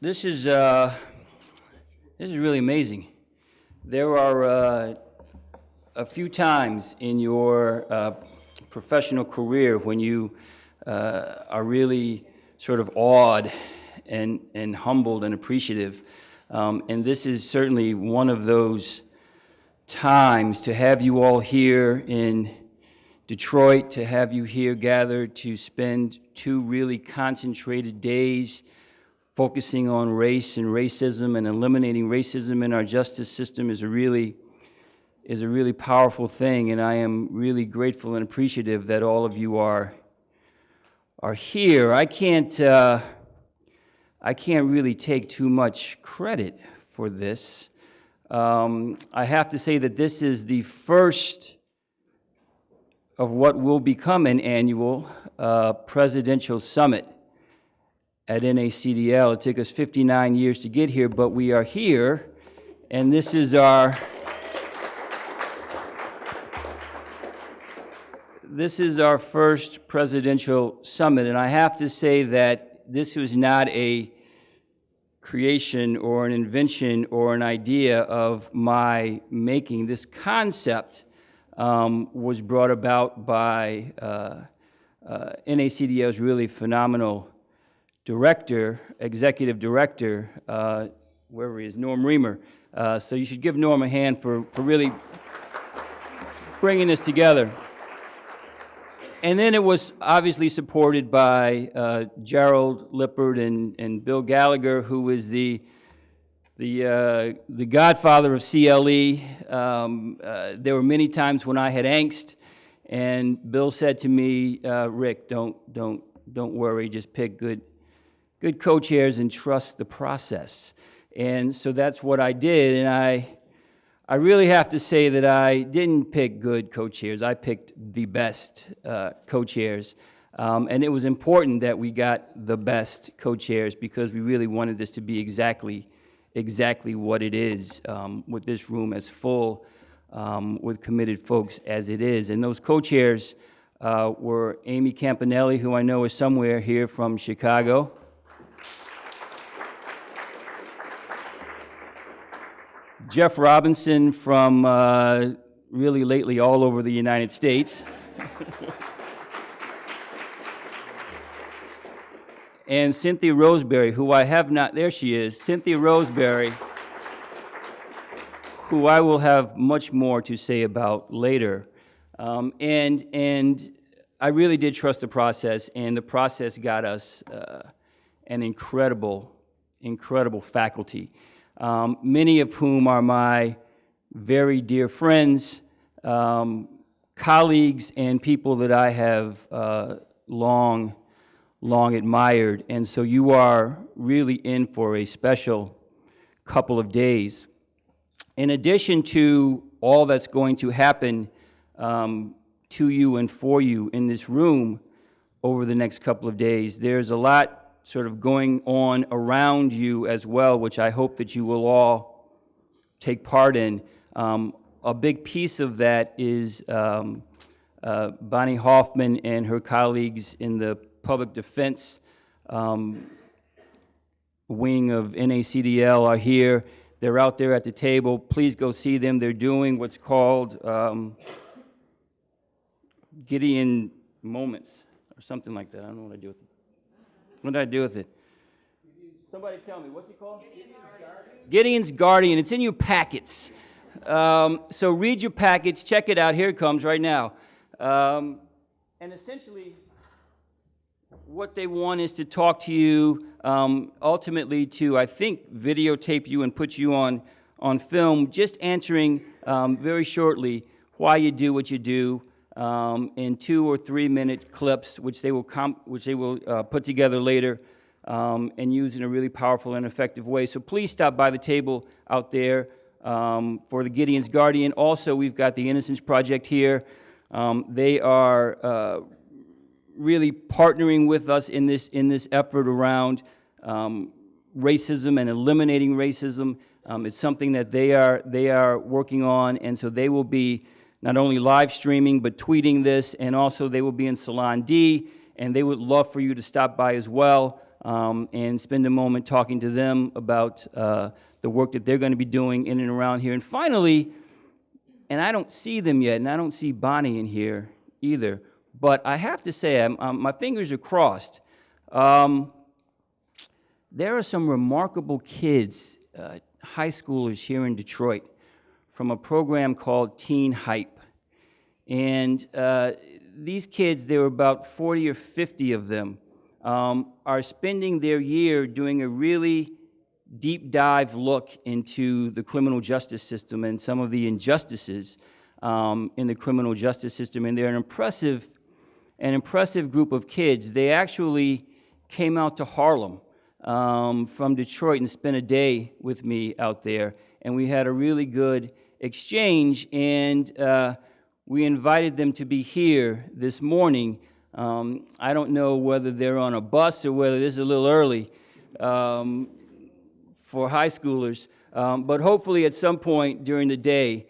This is really amazing. There are a few times in your professional career when you are really sort of awed and humbled and appreciative. And this is certainly one of those times to have you all here in Detroit, to have you here gathered to spend 2 really concentrated days focusing on race and racism and eliminating racism in our justice system is a really powerful thing, and I am really grateful and appreciative that all of you are here. I can't really take too much credit for this. I have to say that this is the first of what will become an annual presidential summit at NACDL. It took us 59 years to get here, but we are here, and this is our first presidential summit, and I have to say that this was not a creation or an invention or an idea of my making. This concept was brought about by NACDL's really phenomenal executive director, wherever he is, Norm Reamer. So you should give Norm a hand for really bringing this together. And then it was obviously supported by Gerald Lippert and Bill Gallagher, who is the godfather of CLE. There were many times when I had angst, and Bill said to me, "Rick, don't worry, just pick good co-chairs and trust the process." And so that's what I did, and I really have to say that I didn't pick good co-chairs. I picked the best co-chairs, and it was important that we got the best co-chairs because we really wanted this to be exactly what it is, with this room as full with committed folks as it is. And those co-chairs were Amy Campanelli, who I know is somewhere here from Chicago. Jeff Robinson from really lately all over the United States. And Cynthia Roseberry, who I have not, there she is, Cynthia Roseberry, who I will have much more to say about later. And I really did trust the process, and the process got us an incredible faculty. Many of whom are my very dear friends, colleagues, and people that I have long admired. And so you are really in for a special couple of days. In addition to all that's going to happen to you and for you in this room over the next couple of days, there's a lot sort of going on around you as well, which I hope that you will all take part in. A big piece of that is Bonnie Hoffman and her colleagues in the public defense wing of NACDL are here. They're out there at the table. Please go see them. They're doing what's called Gideon Moments or something like that. I don't know what I do with it. What did I do with it? Somebody tell me, what's it called? Gideon's Guardian. It's in your packets. So read your packets, check it out. Here it comes right now. And essentially, what they want is to talk to you, ultimately to, I think, videotape you and put you on film, just answering very shortly why you do what you do, in 2 or 3 minute clips, which they will put together later and use in a really powerful and effective way. So please stop by the table out there for the Gideon's Guardian. Also, we've got the Innocence Project here. They are really partnering with us in this effort around racism and eliminating racism. It's something that they are working on, and so they will be not only live streaming, but tweeting this, and also they will be in Salon D, and they would love for you to stop by as well. and spend a moment talking to them about the work that they're going to be doing in and around here. And finally, and I don't see them yet, and I don't see Bonnie in here either, but I have to say, my fingers are crossed. There are some remarkable kids, high schoolers here in Detroit, from a program called Teen Hype. And these kids, there were about 40 or 50 of them, are spending their year doing a really deep dive look into the criminal justice system and some of the injustices in the criminal justice system. And they're an impressive group of kids. They actually came out to Harlem from Detroit and spent a day with me out there. And we had a really good exchange, and we invited them to be here this morning. I don't know whether they're on a bus or whether this is a little early for high schoolers, but hopefully at some point during the day,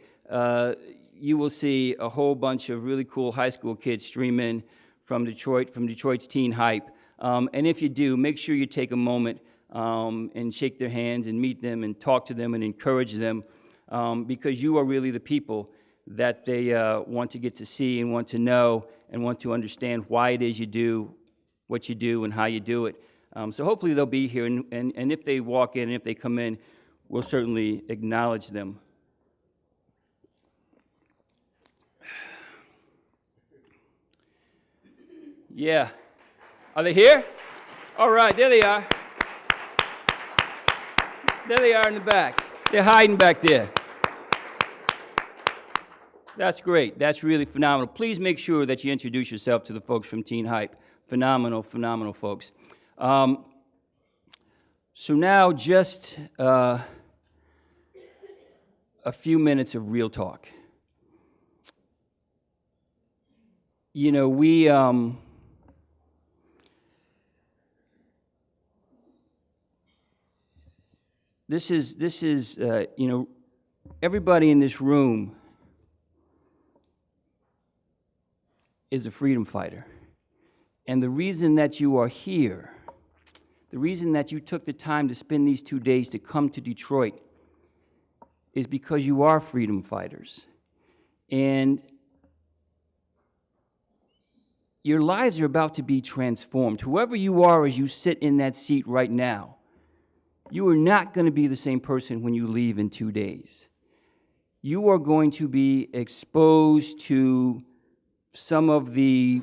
you will see a whole bunch of really cool high school kids stream in from Detroit, from Detroit's Teen Hype. And if you do, make sure you take a moment and shake their hands and meet them and talk to them and encourage them, because you are really the people that they want to get to see and want to know and want to understand why it is you do what you do and how you do it. So hopefully they'll be here, and if they walk in and if they come in, we'll certainly acknowledge them. Yeah. Are they here? All right, there they are. There they are in the back. They're hiding back there. That's great. That's really phenomenal. Please make sure that you introduce yourself to the folks from Teen Hype. Phenomenal, phenomenal folks. So now just a few minutes of real talk. You know, this is you know, everybody in this room is a freedom fighter. And the reason that you are here, the reason that you took the time to spend these 2 days to come to Detroit, is because you are freedom fighters. And your lives are about to be transformed. Whoever you are as you sit in that seat right now, you are not going to be the same person when you leave in 2 days. You are going to be exposed to some of the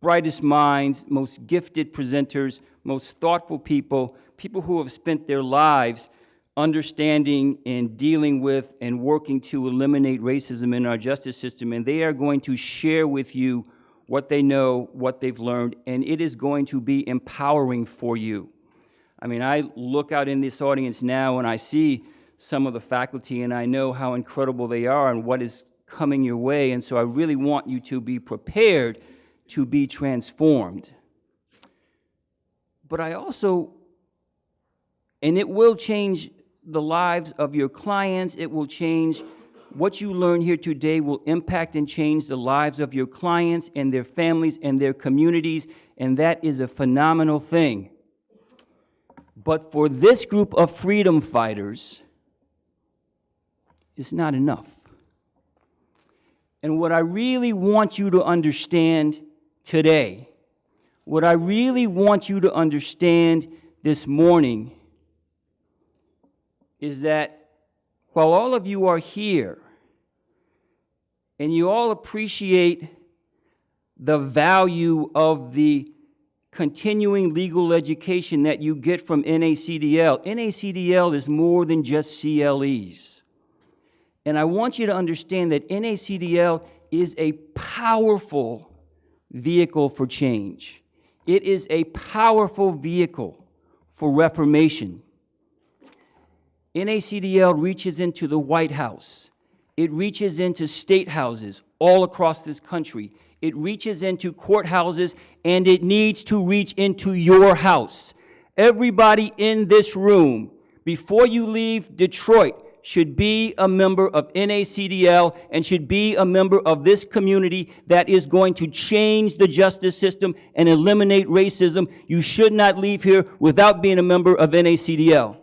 brightest minds, most gifted presenters, most thoughtful people, people who have spent their lives understanding and dealing with and working to eliminate racism in our justice system, and they are going to share with you what they know, what they've learned, and it is going to be empowering for you. I mean, I look out in this audience now and I see some of the faculty, and I know how incredible they are and what is coming your way, and so I really want you to be prepared to be transformed. But I also, and it will change the lives of your clients, it will change what you learn here today, will impact and change the lives of your clients and their families and their communities, and that is a phenomenal thing. But for this group of freedom fighters, it's not enough. And what I really want you to understand today, what I really want you to understand this morning, is that while all of you are here and you all appreciate the value of the continuing legal education that you get from NACDL, NACDL is more than just CLEs. And I want you to understand that NACDL is a powerful vehicle for change. It is a powerful vehicle for reformation. NACDL reaches into the White House. It reaches into state houses all across this country. It reaches into courthouses, and it needs to reach into your house. Everybody in this room, before you leave Detroit, should be a member of NACDL and should be a member of this community that is going to change the justice system and eliminate racism. You should not leave here without being a member of NACDL.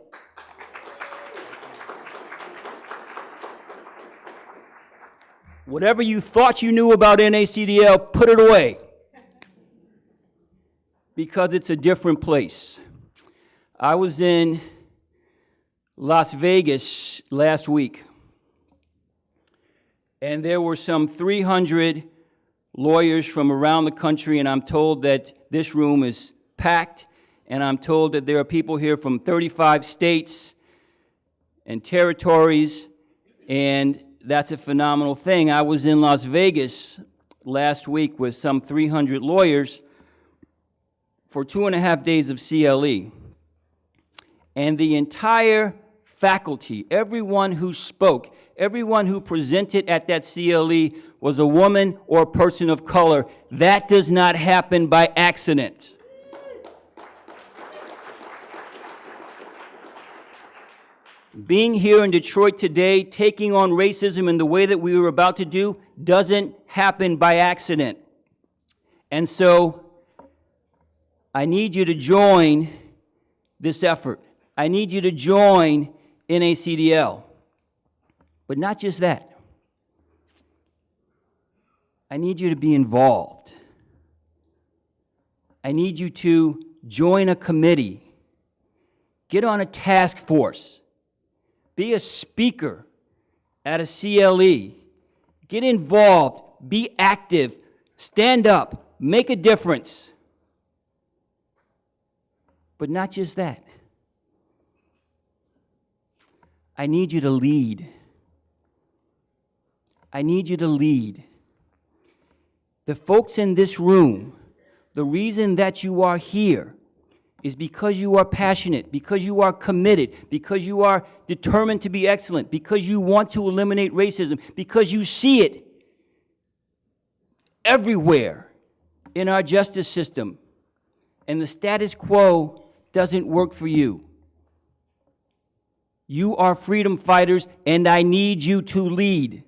Whatever you thought you knew about NACDL, put it away, because it's a different place. I was in Las Vegas last week, and there were some 300 lawyers from around the country, and I'm told that this room is packed, and I'm told that there are people here from 35 states and territories, and that's a phenomenal thing. I was in Las Vegas last week with some 300 lawyers for 2.5 days of CLE. And the entire faculty, everyone who spoke, everyone who presented at that CLE was a woman or a person of color. That does not happen by accident. Being here in Detroit today, taking on racism in the way that we were about to do, doesn't happen by accident. And so, I need you to join this effort. I need you to join NACDL. But not just that. I need you to be involved. I need you to join a committee. Get on a task force. Be a speaker at a CLE. Get involved. Be active. Stand up. Make a difference. But not just that. I need you to lead. I need you to lead. The folks in this room, the reason that you are here is because you are passionate, because you are committed, because you are determined to be excellent, because you want to eliminate racism, because you see it everywhere in our justice system, and the status quo doesn't work for you. You are freedom fighters, and I need you to lead.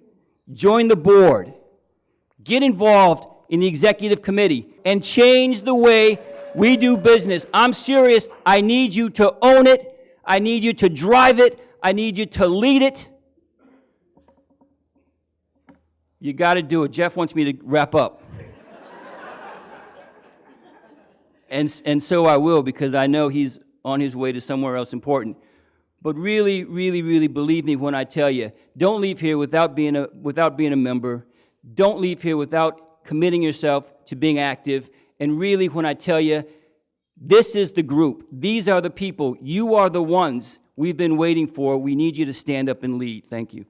Join the board. Get involved in the executive committee and change the way we do business. I'm serious. I need you to own it. I need you to drive it. I need you to lead it. You got to do it. Jeff wants me to wrap up. And so I will, because I know he's on his way to somewhere else important. But really, really, really believe me when I tell you, don't leave here without being a member. Don't leave here without committing yourself to being active. And really, when I tell you, this is the group. These are the people. You are the ones we've been waiting for. We need you to stand up and lead. Thank you.